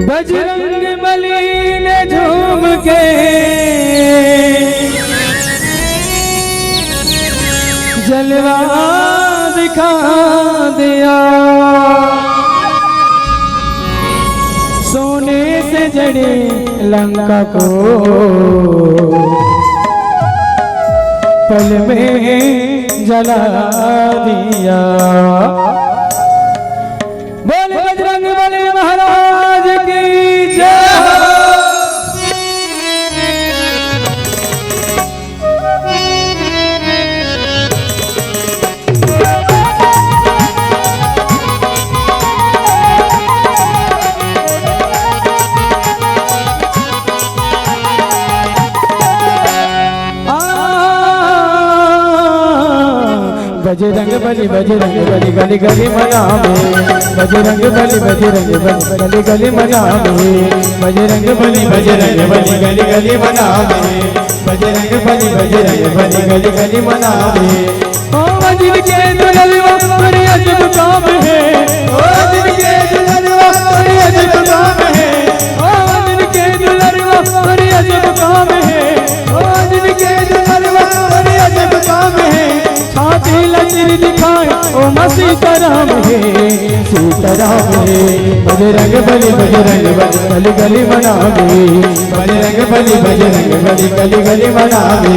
बजरंग बली ने झूम के जलवा दिखा दिया, सोने से जड़ी लंका को पल में जला दिया। बोले बजरंग बली महाराज की जय। बजरंग बली गली गली मनावे, बजरंग बली गली गली मनावे, बजरंग बली गली गली मनावे, बजरंग बली गली गली मनावे। ओ वजीर के दुल्हनवा बड़ी अजब काम है, ओ वजीर के दुल्हनवा बड़ी अजब काम है, ओ वजीर के दुल्हनवा बड़ी अजब काम है, ओ वजीर के दुल्हनवा बड़ी अजब काम है। छाती लचर दिखाए ओ सीताराम है, सीताराम है। बजरंग बली गली गली मनावे, बजरंग बली गली गली मनावे।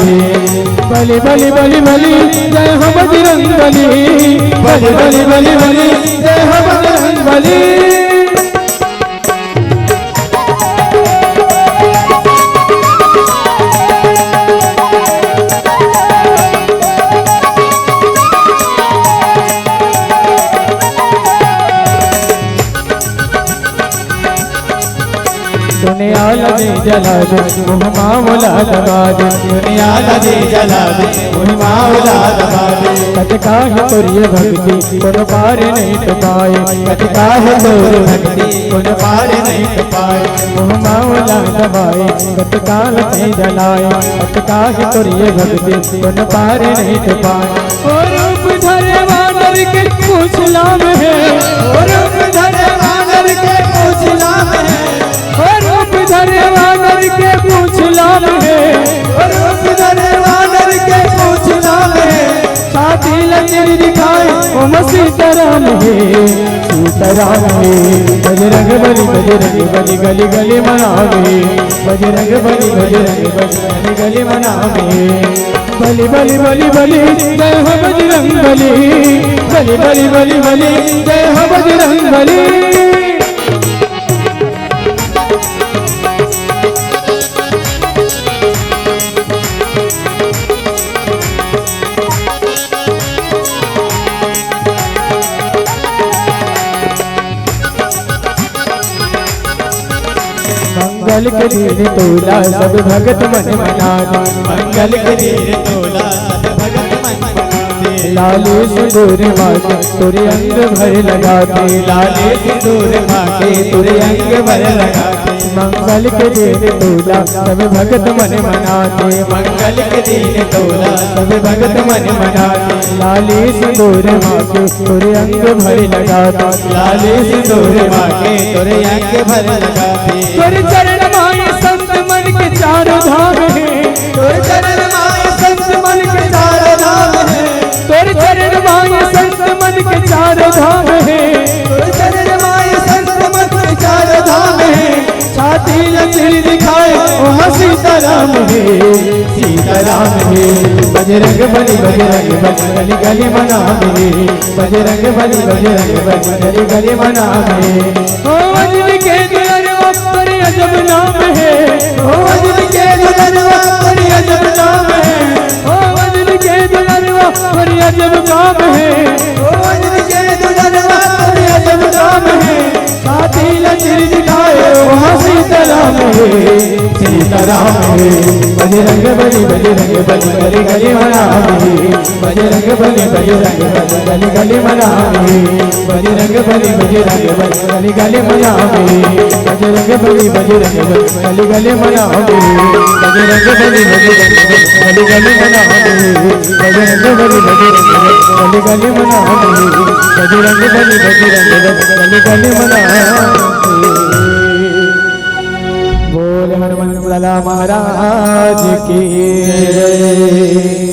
बली बली बली बली जय हो बजरंग बली, बली बली बली बली जय हो बजरंग बली। दुनिया लगे जला दे मुहमा मुला दबा दे, दुनिया लगे जला दे मुहमा मुला दबा दे। कटका है तोरी भक्ति कोन पार नहीं तो पाए, कटका है तोरी भक्ति कोन पार नहीं तो पाए। मुहमा मुला दबाए कटका लगे जलाए, कटका है तोरी भक्ति कोन पार नहीं तो पाए। ओ रूप धरे वानर के पूछ लाम है, ओ रूप धरे वानर के पूछ लाम है, रूप धरे वानर के पूछ लाम है, रूप धरे वानर के पूछ लाम है। छाती लचर दिखाए ओ सीताराम है, सीताराम है। बजरंग बली गली गली मनावे, बजरंग बली गली गली मनावे। बली बली बली बली जय हो बजरंग बली, बली बली बली बली जय हो बजरंग बली। मंगल के दिन तोला सब भगत मन मना दे, मंगल के दिन तोला सब भगत मन मना दे। लाले सिंदूर मांगे तुरे अंग भर लगाते, लाले सिंदूर मांगे तुरे अंग भर लगाते। मंगल के दिन तोला सब भगत मन मनाते, मंगल के दिन तोला सब भगत मन मनाते। लाले सिंदूर मांगे तुरे अंग भर लगाते, लाले सिंदूर मांगे तुरे अंग भर लगाते। तुर चरण माए संत मन के चारों धाम है, तुर चरण माए संत मन के चारों धाम है, तुर चरण माए संत मन के चारों धाम है, तुर चरण माए संत मन के चारों धाम है। छाती लचर दिखाए ओ सीताराम है, सीताराम है। बजरंग बली गली गली मनावे, बजरंग बली गली गली मनावे। ओ वजन के दुल्हनवा बड़ी अजब नाम है, ओ वजन के दुल्हनवा बड़ी अजब नाम है, ओ वजन के दुल्हनवा बड़ी अजब काम है, ओ वजन के दुल्हनवा बड़ी अजब काम है। छाती लचर दिखाए ओ सीताराम है, सीताराम रे बजरंग बली गली गली मनावे बजरंग बली गली गली मनावे बजरंग बली गली गली मनावे बजरंग बली गली गली मनावे बजरंग बली गली गली मनावे बजरंग बली गली गली मनावे बजरंग बली गली गली मनावे। बोल हनुमान लाला महाराज की।